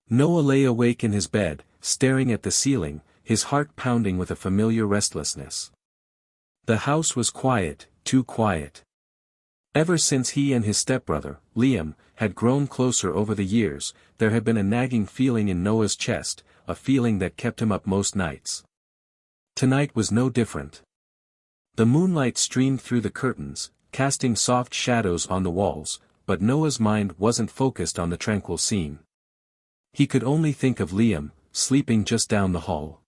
Noah lay awake in his bed, staring at the ceiling, his heart pounding with a familiar restlessness. The house was quiet, too quiet. Ever since he and his stepbrother, Liam, had grown closer over the years, there had been a nagging feeling in Noah's chest, a feeling that kept him up most nights. Tonight was no different. The moonlight streamed through the curtains, casting soft shadows on the walls, but Noah's mind wasn't focused on the tranquil scene. He could only think of Liam, sleeping just down the hall.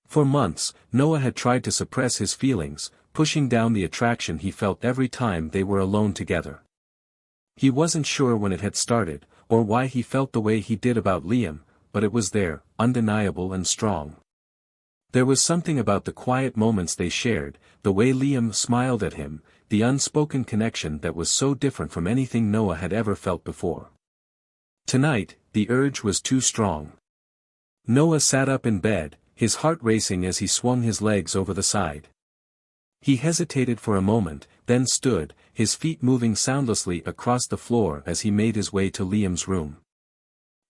For months, Noah had tried to suppress his feelings, pushing down the attraction he felt every time they were alone together. He wasn't sure when it had started, or why he felt the way he did about Liam, but it was there, undeniable and strong. There was something about the quiet moments they shared, the way Liam smiled at him, the unspoken connection that was so different from anything Noah had ever felt before. Tonight, the urge was too strong. Noah sat up in bed, his heart racing as he swung his legs over the side. He hesitated for a moment, then stood, his feet moving soundlessly across the floor as he made his way to Liam's room.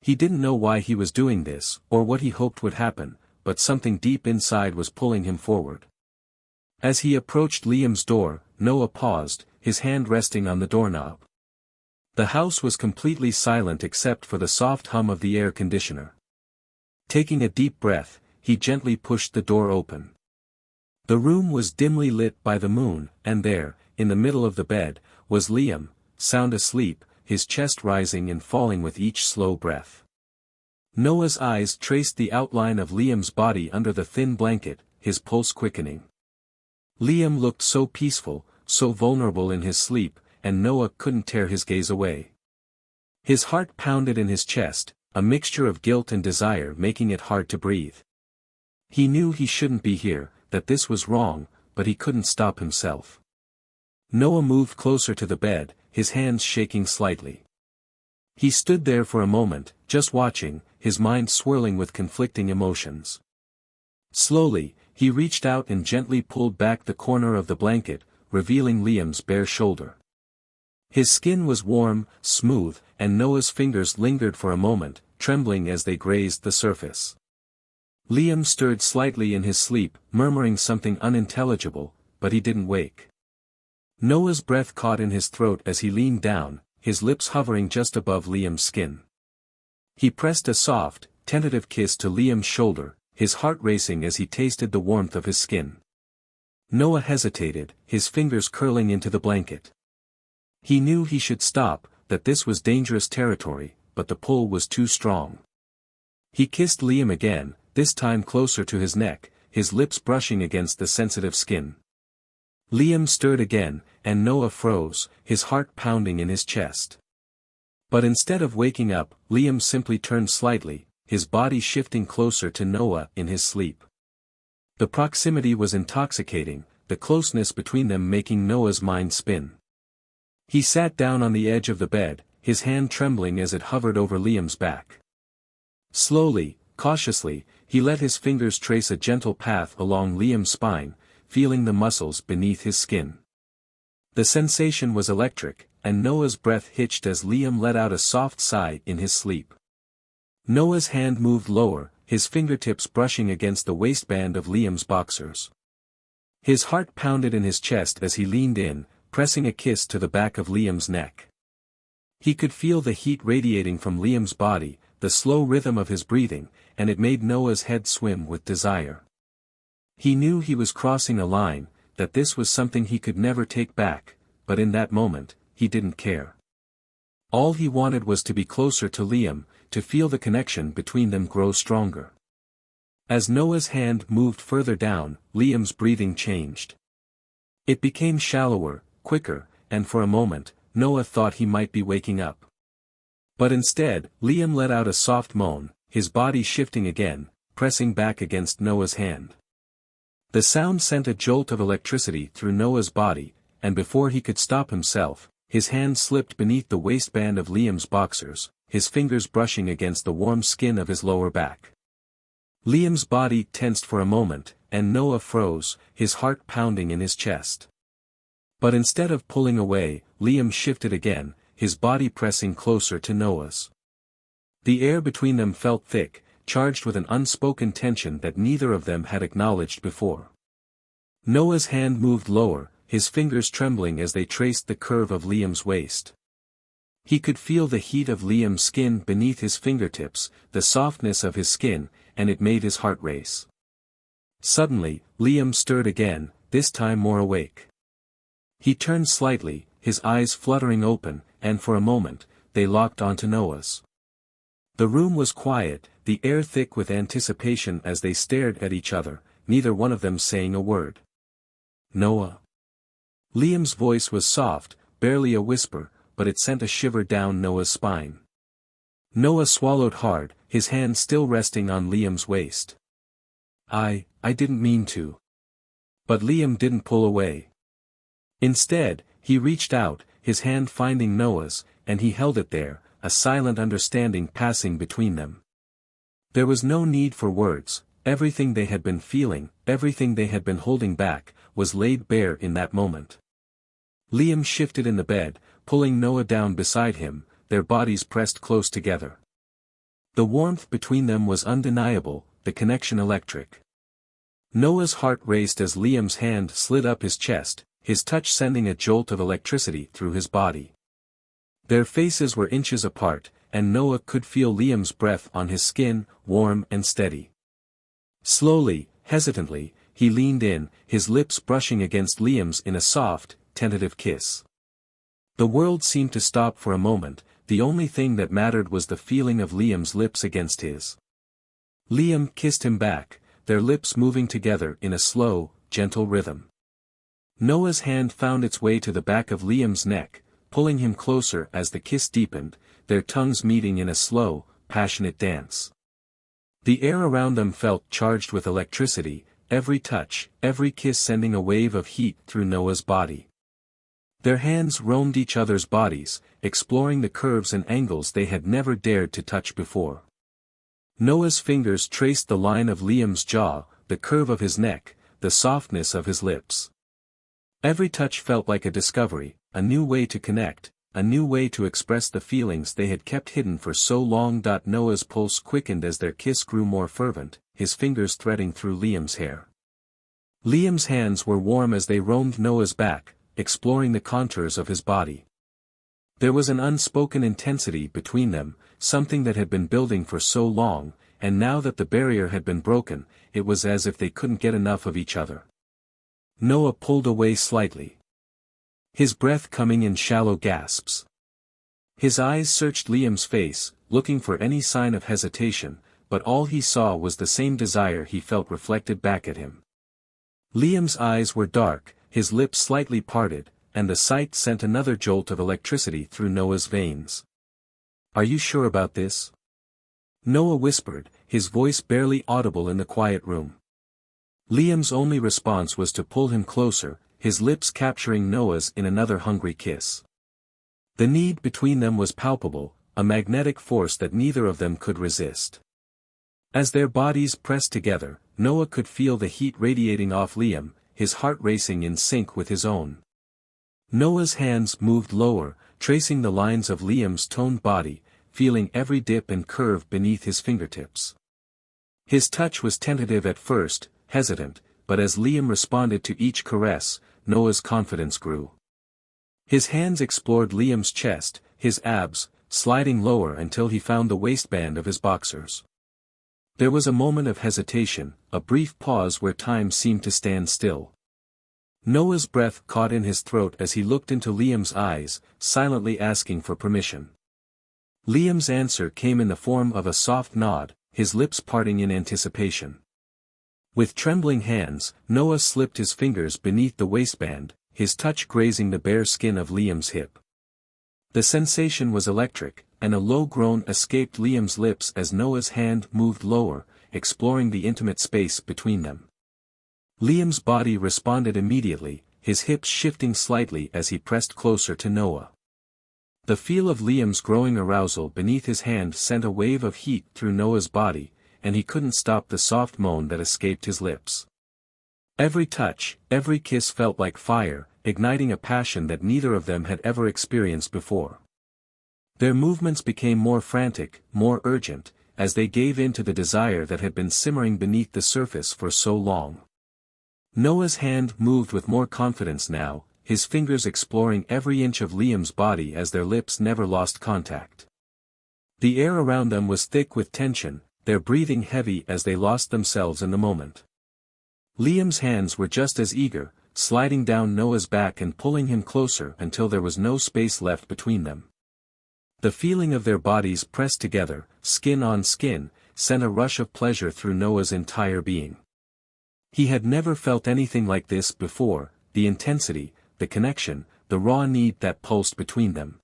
He didn't know why he was doing this, or what he hoped would happen, but something deep inside was pulling him forward. As he approached Liam's door, Noah paused, his hand resting on the doorknob. The house was completely silent except for the soft hum of the air conditioner. Taking a deep breath, he gently pushed the door open. The room was dimly lit by the moon, and there, in the middle of the bed, was Liam, sound asleep, his chest rising and falling with each slow breath. Noah's eyes traced the outline of Liam's body under the thin blanket, his pulse quickening. Liam looked so peaceful, so vulnerable in his sleep, and Noah couldn't tear his gaze away. His heart pounded in his chest, a mixture of guilt and desire making it hard to breathe. He knew he shouldn't be here, that this was wrong, but he couldn't stop himself. Noah moved closer to the bed, his hands shaking slightly. He stood there for a moment, just watching, his mind swirling with conflicting emotions. Slowly, he reached out and gently pulled back the corner of the blanket, revealing Liam's bare shoulder. His skin was warm, smooth, and Noah's fingers lingered for a moment, trembling as they grazed the surface. Liam stirred slightly in his sleep, murmuring something unintelligible, but he didn't wake. Noah's breath caught in his throat as he leaned down, his lips hovering just above Liam's skin. He pressed a soft, tentative kiss to Liam's shoulder, his heart racing as he tasted the warmth of his skin. Noah hesitated, his fingers curling into the blanket. He knew he should stop, that this was dangerous territory, but the pull was too strong. He kissed Liam again, this time closer to his neck, his lips brushing against the sensitive skin. Liam stirred again, and Noah froze, his heart pounding in his chest. But instead of waking up, Liam simply turned slightly, his body shifting closer to Noah in his sleep. The proximity was intoxicating, the closeness between them making Noah's mind spin. He sat down on the edge of the bed, his hand trembling as it hovered over Liam's back. Slowly, cautiously, he let his fingers trace a gentle path along Liam's spine, feeling the muscles beneath his skin. The sensation was electric, and Noah's breath hitched as Liam let out a soft sigh in his sleep. Noah's hand moved lower, his fingertips brushing against the waistband of Liam's boxers. His heart pounded in his chest as he leaned in, pressing a kiss to the back of Liam's neck. He could feel the heat radiating from Liam's body, the slow rhythm of his breathing, and it made Noah's head swim with desire. He knew he was crossing a line, that this was something he could never take back, but in that moment, he didn't care. All he wanted was to be closer to Liam, to feel the connection between them grow stronger. As Noah's hand moved further down, Liam's breathing changed. It became shallower, quicker, and for a moment, Noah thought he might be waking up. But instead, Liam let out a soft moan, his body shifting again, pressing back against Noah's hand. The sound sent a jolt of electricity through Noah's body, and before he could stop himself, his hand slipped beneath the waistband of Liam's boxers, his fingers brushing against the warm skin of his lower back. Liam's body tensed for a moment, and Noah froze, his heart pounding in his chest. But instead of pulling away, Liam shifted again, his body pressing closer to Noah's. The air between them felt thick, charged with an unspoken tension that neither of them had acknowledged before. Noah's hand moved lower, his fingers trembling as they traced the curve of Liam's waist. He could feel the heat of Liam's skin beneath his fingertips, the softness of his skin, and it made his heart race. Suddenly, Liam stirred again, this time more awake. He turned slightly, his eyes fluttering open, and for a moment, they locked onto Noah's. The room was quiet, the air thick with anticipation as they stared at each other, neither one of them saying a word. "Noah." Liam's voice was soft, barely a whisper, but it sent a shiver down Noah's spine. Noah swallowed hard, his hand still resting on Liam's waist. I didn't mean to." But Liam didn't pull away. Instead, he reached out, his hand finding Noah's, and he held it there, a silent understanding passing between them. There was no need for words, everything they had been feeling, everything they had been holding back, was laid bare in that moment. Liam shifted in the bed, pulling Noah down beside him, their bodies pressed close together. The warmth between them was undeniable, the connection electric. Noah's heart raced as Liam's hand slid up his chest, his touch sending a jolt of electricity through his body. Their faces were inches apart, and Noah could feel Liam's breath on his skin, warm and steady. Slowly, hesitantly, he leaned in, his lips brushing against Liam's in a soft, tentative kiss. The world seemed to stop for a moment, the only thing that mattered was the feeling of Liam's lips against his. Liam kissed him back, their lips moving together in a slow, gentle rhythm. Noah's hand found its way to the back of Liam's neck, pulling him closer as the kiss deepened, their tongues meeting in a slow, passionate dance. The air around them felt charged with electricity, every touch, every kiss sending a wave of heat through Noah's body. Their hands roamed each other's bodies, exploring the curves and angles they had never dared to touch before. Noah's fingers traced the line of Liam's jaw, the curve of his neck, the softness of his lips. Every touch felt like a discovery, a new way to connect, a new way to express the feelings they had kept hidden for so long. Noah's pulse quickened as their kiss grew more fervent, his fingers threading through Liam's hair. Liam's hands were warm as they roamed Noah's back, exploring the contours of his body. There was an unspoken intensity between them, something that had been building for so long, and now that the barrier had been broken, it was as if they couldn't get enough of each other. Noah pulled away slightly, his breath coming in shallow gasps. His eyes searched Liam's face, looking for any sign of hesitation, but all he saw was the same desire he felt reflected back at him. Liam's eyes were dark, his lips slightly parted, and the sight sent another jolt of electricity through Noah's veins. "Are you sure about this?" Noah whispered, his voice barely audible in the quiet room. Liam's only response was to pull him closer, his lips capturing Noah's in another hungry kiss. The need between them was palpable, a magnetic force that neither of them could resist. As their bodies pressed together, Noah could feel the heat radiating off Liam, his heart racing in sync with his own. Noah's hands moved lower, tracing the lines of Liam's toned body, feeling every dip and curve beneath his fingertips. His touch was tentative at first, hesitant, but as Liam responded to each caress, Noah's confidence grew. His hands explored Liam's chest, his abs, sliding lower until he found the waistband of his boxers. There was a moment of hesitation, a brief pause where time seemed to stand still. Noah's breath caught in his throat as he looked into Liam's eyes, silently asking for permission. Liam's answer came in the form of a soft nod, his lips parting in anticipation. With trembling hands, Noah slipped his fingers beneath the waistband, his touch grazing the bare skin of Liam's hip. The sensation was electric, and a low groan escaped Liam's lips as Noah's hand moved lower, exploring the intimate space between them. Liam's body responded immediately, his hips shifting slightly as he pressed closer to Noah. The feel of Liam's growing arousal beneath his hand sent a wave of heat through Noah's body, and he couldn't stop the soft moan that escaped his lips. Every touch, every kiss felt like fire, igniting a passion that neither of them had ever experienced before. Their movements became more frantic, more urgent, as they gave in to the desire that had been simmering beneath the surface for so long. Noah's hand moved with more confidence now, his fingers exploring every inch of Liam's body as their lips never lost contact. The air around them was thick with tension, their breathing heavy as they lost themselves in the moment. Liam's hands were just as eager, sliding down Noah's back and pulling him closer until there was no space left between them. The feeling of their bodies pressed together, skin on skin, sent a rush of pleasure through Noah's entire being. He had never felt anything like this before, the intensity, the connection, the raw need that pulsed between them.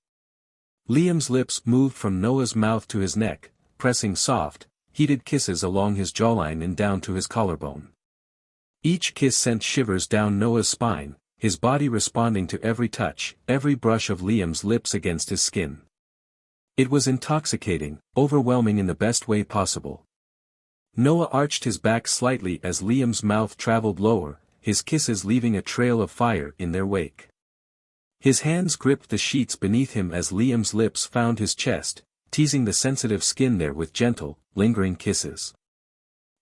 Liam's lips moved from Noah's mouth to his neck, pressing soft, heated kisses along his jawline and down to his collarbone. Each kiss sent shivers down Noah's spine, his body responding to every touch, every brush of Liam's lips against his skin. It was intoxicating, overwhelming in the best way possible. Noah arched his back slightly as Liam's mouth traveled lower, his kisses leaving a trail of fire in their wake. His hands gripped the sheets beneath him as Liam's lips found his chest, teasing the sensitive skin there with gentle, lingering kisses.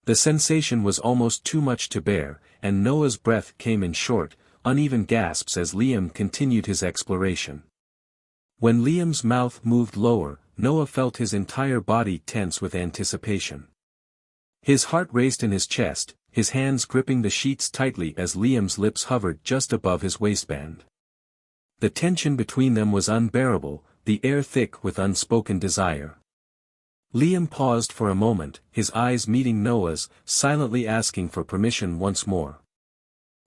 The sensation was almost too much to bear, and Noah's breath came in short, uneven gasps as Liam continued his exploration. When Liam's mouth moved lower, Noah felt his entire body tense with anticipation. His heart raced in his chest, his hands gripping the sheets tightly as Liam's lips hovered just above his waistband. The tension between them was unbearable, the air thick with unspoken desire. Liam paused for a moment, his eyes meeting Noah's, silently asking for permission once more.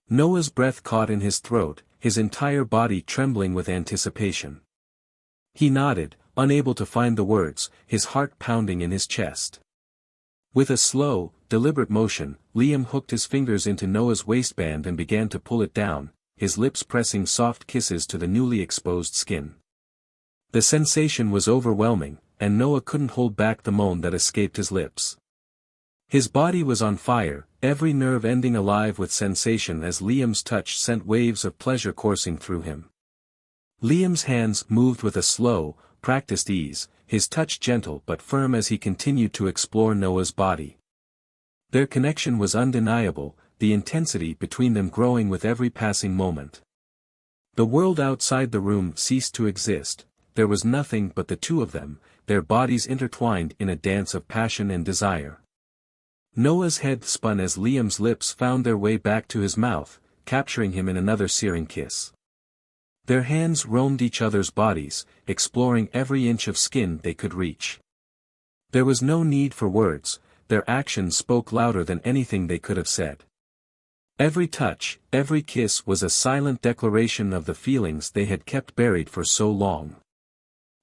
Noah's breath caught in his throat, his entire body trembling with anticipation. He nodded, unable to find the words, his heart pounding in his chest. With a slow, deliberate motion, Liam hooked his fingers into Noah's waistband and began to pull it down, his lips pressing soft kisses to the newly exposed skin. The sensation was overwhelming, and Noah couldn't hold back the moan that escaped his lips. His body was on fire, every nerve ending alive with sensation as Liam's touch sent waves of pleasure coursing through him. Liam's hands moved with a slow, practiced ease, his touch gentle but firm as he continued to explore Noah's body. Their connection was undeniable, the intensity between them growing with every passing moment. The world outside the room ceased to exist, there was nothing but the two of them, their bodies intertwined in a dance of passion and desire. Noah's head spun as Liam's lips found their way back to his mouth, capturing him in another searing kiss. Their hands roamed each other's bodies, exploring every inch of skin they could reach. There was no need for words, their actions spoke louder than anything they could have said. Every touch, every kiss was a silent declaration of the feelings they had kept buried for so long.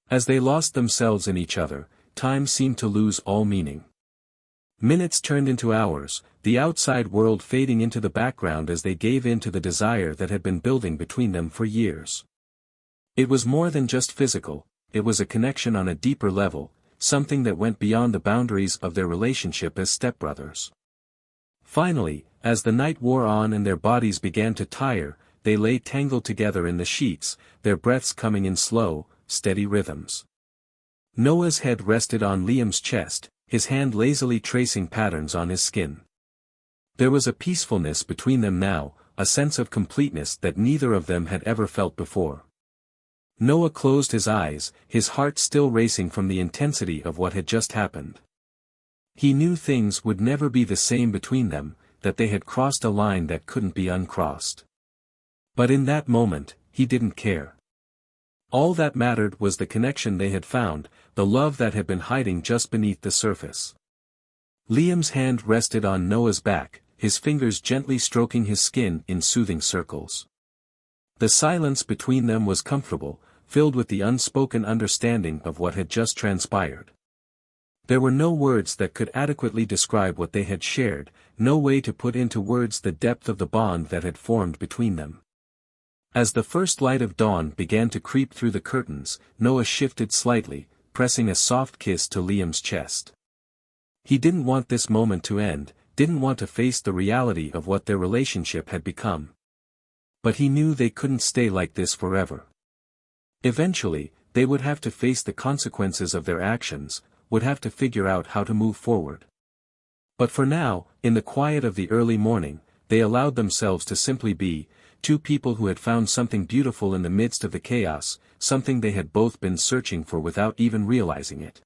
As they lost themselves in each other, time seemed to lose all meaning. Minutes turned into hours, the outside world fading into the background as they gave in to the desire that had been building between them for years. It was more than just physical, it was a connection on a deeper level, something that went beyond the boundaries of their relationship as stepbrothers. Finally, as the night wore on and their bodies began to tire, they lay tangled together in the sheets, their breaths coming in slow, steady rhythms. Noah's head rested on Liam's chest, his hand lazily tracing patterns on his skin. There was a peacefulness between them now, a sense of completeness that neither of them had ever felt before. Noah closed his eyes, his heart still racing from the intensity of what had just happened. He knew things would never be the same between them, that they had crossed a line that couldn't be uncrossed. But in that moment, he didn't care. All that mattered was the connection they had found, the love that had been hiding just beneath the surface. Liam's hand rested on Noah's back, his fingers gently stroking his skin in soothing circles. The silence between them was comfortable, filled with the unspoken understanding of what had just transpired. There were no words that could adequately describe what they had shared, no way to put into words the depth of the bond that had formed between them. As the first light of dawn began to creep through the curtains, Noah shifted slightly, pressing a soft kiss to Liam's chest. He didn't want this moment to end, didn't want to face the reality of what their relationship had become. But he knew they couldn't stay like this forever. Eventually, they would have to face the consequences of their actions, would have to figure out how to move forward. But for now, in the quiet of the early morning, they allowed themselves to simply be, two people who had found something beautiful in the midst of the chaos, something they had both been searching for without even realizing it.